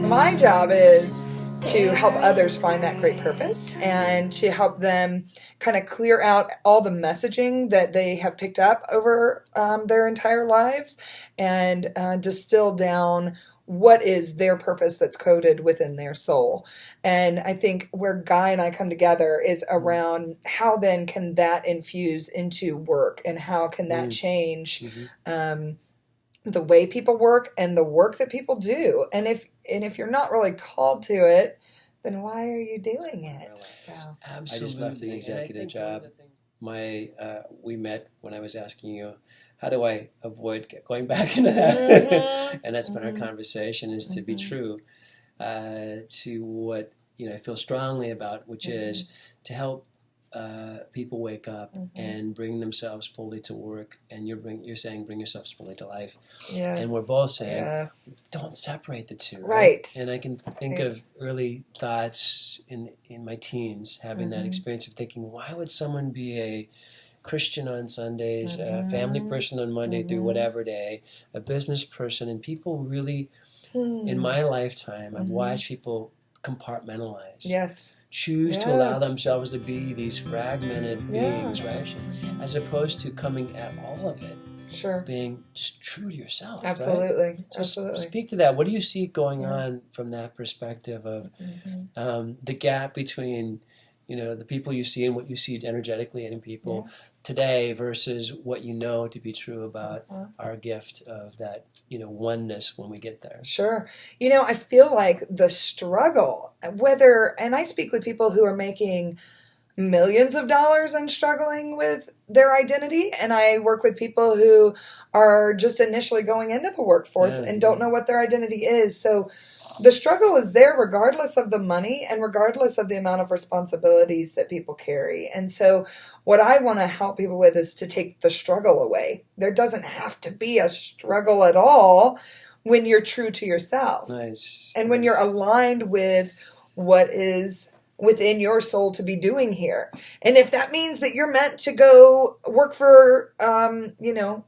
My job is to help others find that great purpose and to help them kind of clear out all the messaging that they have picked up over their entire lives and distill down what is their purpose that's coded within their soul. And I think where Guy and I come together is around how then can that infuse into work and how can that change the way people work and the work that people do. And if you're not really called to it, then why are you doing it? So Absolutely. I just left an executive job. We met when I was asking you, how do I avoid going back into that? And that's been our conversation, is to be true to what I feel strongly about, which is to help people wake up and bring themselves fully to work. And you're saying bring yourselves fully to life. yes. And we're both saying don't separate the two. Right. And I can think of early thoughts in my teens, having that experience of thinking, why would someone be a Christian on Sundays, a family person on Monday through whatever day, a business person? And people really, in my lifetime, I've watched people compartmentalize. Yes. Choose to allow themselves to be these fragmented beings, right? As opposed to coming at all of it. Sure. Being just true to yourself. Absolutely. Right? So Absolutely. Speak to that. What do you see going on from that perspective of the gap between the people you see and what you see energetically in people today versus what you know to be true about our gift of that oneness when we get there? Sure. I feel like the struggle, and I speak with people who are making millions of dollars and struggling with their identity, and I work with people who are just initially going into the workforce and don't know what their identity is. So the struggle is there regardless of the money and regardless of the amount of responsibilities that people carry. And so what I want to help people with is to take the struggle away. There doesn't have to be a struggle at all when you're true to yourself. Nice. And when you're aligned with what is within your soul to be doing here. And if that means that you're meant to go work for,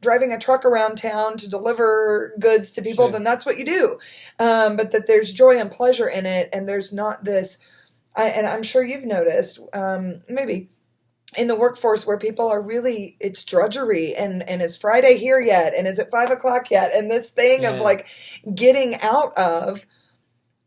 driving a truck around town to deliver goods to people, then that's what you do. But that there's joy and pleasure in it. And there's not this, and I'm sure you've noticed, maybe in the workforce where people are really, it's drudgery and is Friday here yet? And is it 5:00 yet? And this thing of like getting out of,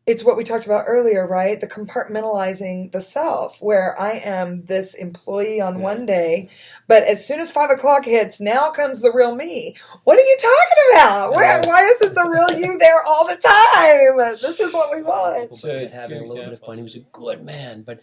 it's what we talked about earlier, right? The compartmentalizing the self, where I am this employee on one day, but as soon as 5:00 hits, now comes the real me. What are you talking about? Why isn't the real you there all the time? This is what we want. So having a little bit of fun. He was a good man, but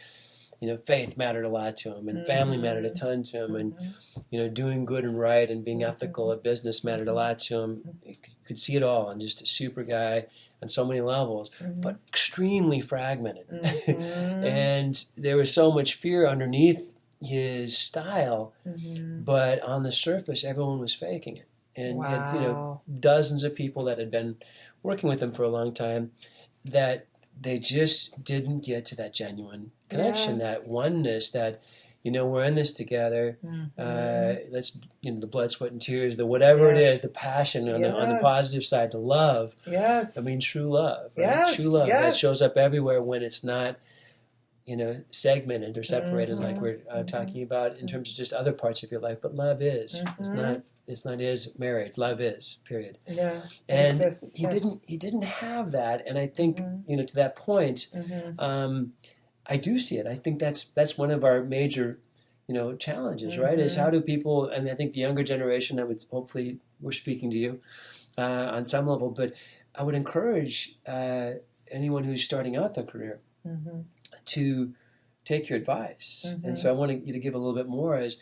faith mattered a lot to him, and family mattered a ton to him, and doing good and right and being ethical at business mattered a lot to him. You could see it all, and just a super guy on so many levels, but extremely fragmented. And there was so much fear underneath his style, but on the surface, everyone was faking it. And dozens of people that had been working with him for a long time, that they just didn't get to that genuine connection, that oneness, that we're in this together. Let's the blood, sweat, and tears, the whatever it is, the passion on the positive side, the love. Yes. I mean, true love. Right? True love that shows up everywhere when it's not segmented or separated like we're talking about in terms of just other parts of your life. But love is. It's not is marriage. Love is, period. Yeah. And he didn't have that. And I think to that point, I do see it. I think that's one of our major, challenges, right? Is how do people, and I think the younger generation, hopefully we're speaking to you on some level, but I would encourage anyone who's starting out their career to take your advice. And so I want you to give a little bit more is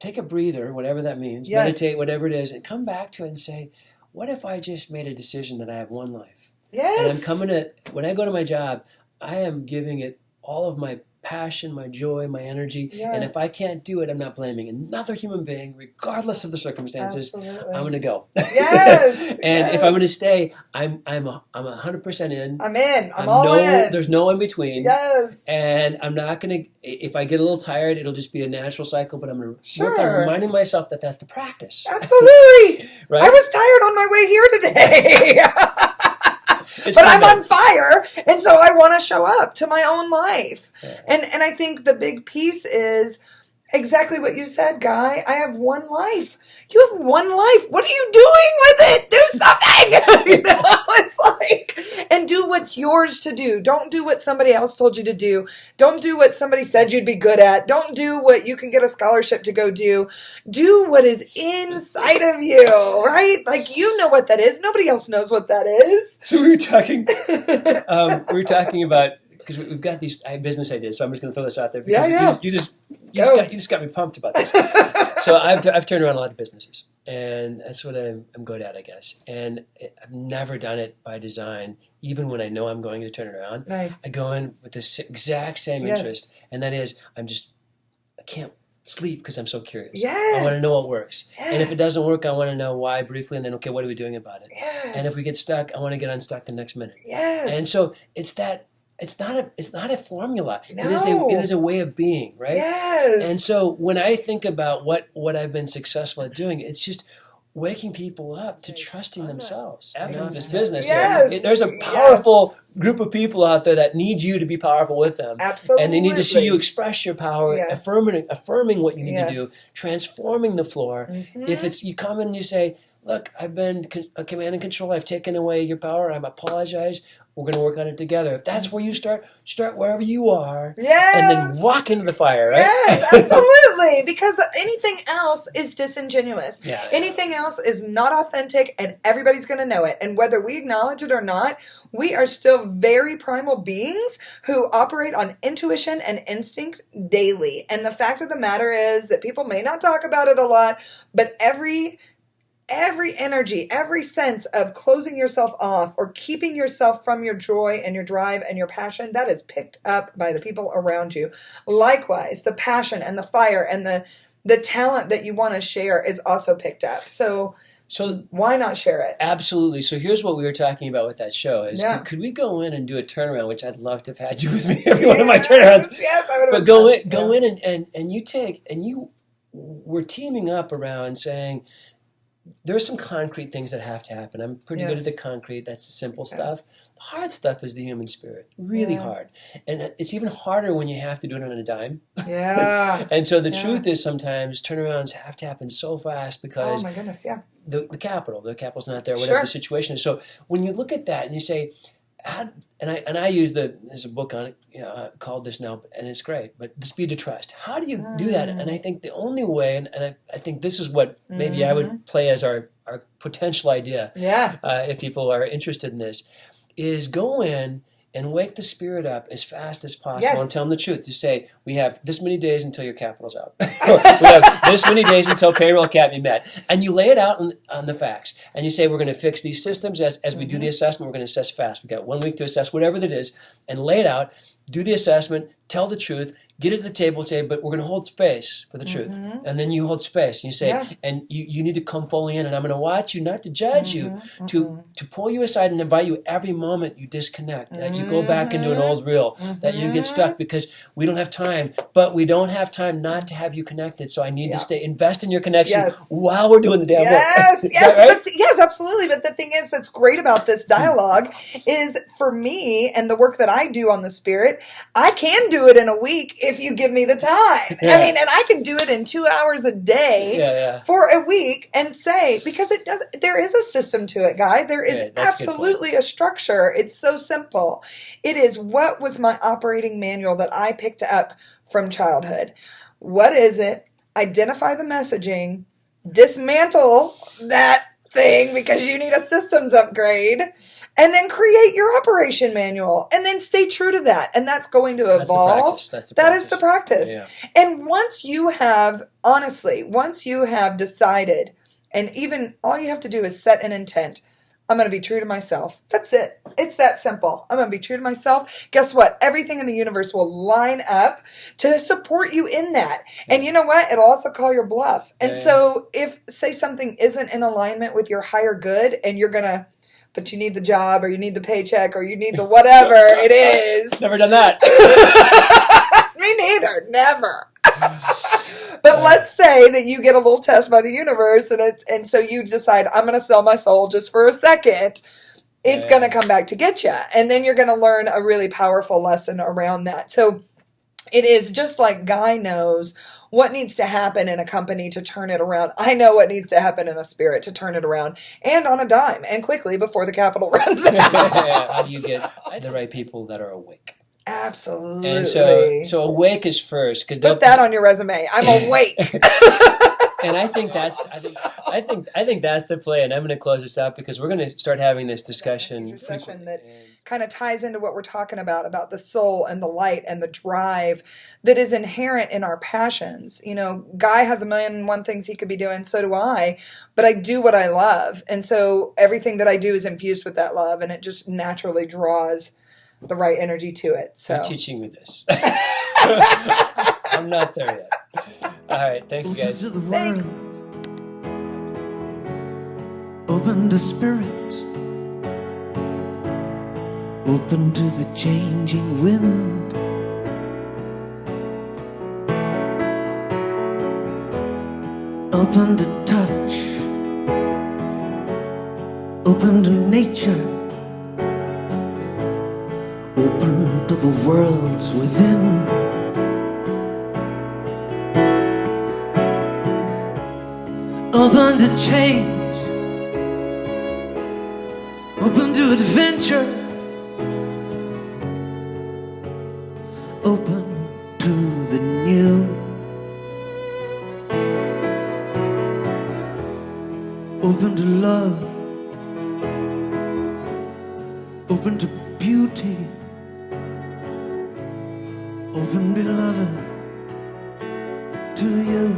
take a breather, whatever that means, meditate, whatever it is, and come back to it and say, what if I just made a decision that I have one life? Yes. And when I go to my job, I am giving it all of my passion, my joy, my energy. Yes. And if I can't do it, I'm not blaming another human being, regardless of the circumstances. Absolutely. I'm going to go. Yes. And if I'm going to stay, I'm 100% in. I'm in. I'm all in. There's no in between. Yes. And I'm not going to, if I get a little tired, it'll just be a natural cycle, but I'm going to work Sure. on reminding myself that that's the practice. Absolutely. Right? I was tired on my way here today. but I'm on fire, and so I want to show up to my own life. Yeah. And I think the big piece is exactly what you said, Guy. I have one life. You have one life. What are you doing with it? Do something. It's like, and do what's yours to do. Don't do what somebody else told you to do. Don't do what somebody said you'd be good at. Don't do what you can get a scholarship to go do. Do what is inside of you, right? Like, you know what that is. Nobody else knows what that is. So we were talking about, because we've got these business ideas, so I'm just going to throw this out there because you just got me pumped about this. So I've turned around a lot of businesses, and that's what I'm good at, I guess. And I've never done it by design, even when I know I'm going to turn it around. Nice. I go in with this exact same interest, and that is I can't sleep because I'm so curious. Yes. I want to know what works. Yes. And if it doesn't work, I want to know why briefly, and then, okay, what are we doing about it? Yes. And if we get stuck, I want to get unstuck the next minute. Yes. And so it's not a formula. No. It is a way of being, right? Yes. And so when I think about what I've been successful at doing, it's just waking people up to trusting themselves. After this business, there's a powerful group of people out there that need you to be powerful with them. Absolutely. And they need to see you express your power, affirming what you need to do, transforming the floor. Mm-hmm. If it's you come in and you say, look, I've been a command and control, I've taken away your power, I apologize. We're going to work on it together. If that's where you start wherever you are. Yes. And then walk into the fire, right? Yes, absolutely. Because anything else is disingenuous. Yeah. Anything else is not authentic, and everybody's going to know it. And whether we acknowledge it or not, we are still very primal beings who operate on intuition and instinct daily. And the fact of the matter is that people may not talk about it a lot, but every energy, every sense of closing yourself off or keeping yourself from your joy and your drive and your passion, that is picked up by the people around you. Likewise, the passion and the fire and the talent that you want to share is also picked up. So why not share it? Absolutely. So here's what we were talking about with that show is could we go in and do a turnaround, which I'd love to have had you with me every one of my turnarounds. Yes, I would have. But go in and we're teaming up around saying, there's some concrete things that have to happen. I'm pretty good at the concrete. That's the simple stuff. The hard stuff is the human spirit. Really hard. And it's even harder when you have to do it on a dime. Yeah. And so the truth is sometimes turnarounds have to happen so fast because oh my goodness, the capital's not there, whatever the situation is. So when you look at that and you say, I use there's a book on it called this now, and it's great, but the speed to trust. How do you do that? And I think the only way, and I think this is what maybe I would play as our potential idea, if people are interested in this, is go in and wake the spirit up as fast as possible and tell them the truth. To say, we have this many days until your capital's out. We have this many days until payroll can't be met. And you lay it out on the facts. And you say, we're going to fix these systems as we do the assessment. We're going to assess fast. We've got 1 week to assess whatever that is. And lay it out, do the assessment, tell the truth, get it to the table and say, but we're going to hold space for the truth. And then you hold space and you say, and you need to come fully in, and I'm going to watch you, not to judge you, to pull you aside and invite you every moment you disconnect, that you go back into an old reel, that you get stuck because we don't have time, but we don't have time not to have you connected. So I need to invest in your connection while we're doing the damn work. Yes, absolutely. But the thing is that's great about this dialogue is for me and the work that I do on the spirit, I can do it in a week if you give me the time. I mean, and I can do it in 2 hours a day for a week and say, because there is a system to it, Guy. There is absolutely a structure. It's so simple. It is what was my operating manual that I picked up from childhood. What is it? Identify the messaging, dismantle that thing because you need a systems upgrade, and then create your operation manual and then stay true to that. And that's going to evolve. That is the practice. Yeah. And once you have decided, and even all you have to do is set an intent, I'm going to be true to myself. That's it. It's that simple. I'm going to be true to myself. Guess what? Everything in the universe will line up to support you in that. And you know what? It'll also call your bluff. And so if, say, something isn't in alignment with your higher good and you're going to, but you need the job or you need the paycheck or you need the whatever it is. Never done that. Me neither. Never. But let's say that you get a little test by the universe and so you decide, I'm going to sell my soul just for a second. it's going to come back to get you. And then you're going to learn a really powerful lesson around that. So it is just like Guy knows what needs to happen in a company to turn it around. I know what needs to happen in a spirit to turn it around, and on a dime, and quickly before the capital runs out. How do you get the right people that are awake? Absolutely. And so awake is first, because put that on your resume. I'm awake. And I think that's the play. And I'm going to close this out because we're going to start having this discussion that kind of ties into what we're talking about the soul and the light and the drive that is inherent in our passions. You know, Guy has a million and one things he could be doing, so do I, but I do what I love. And so everything that I do is infused with that love, and it just naturally draws the right energy to it. So you're teaching me this. I'm not there yet. All right, thank you guys. Thanks. Open to spirit, open to the changing wind, open to touch, open to nature, open to the worlds within. Open to change, open to adventure, open to the new, open to love, open to beauty, open, beloved, to you.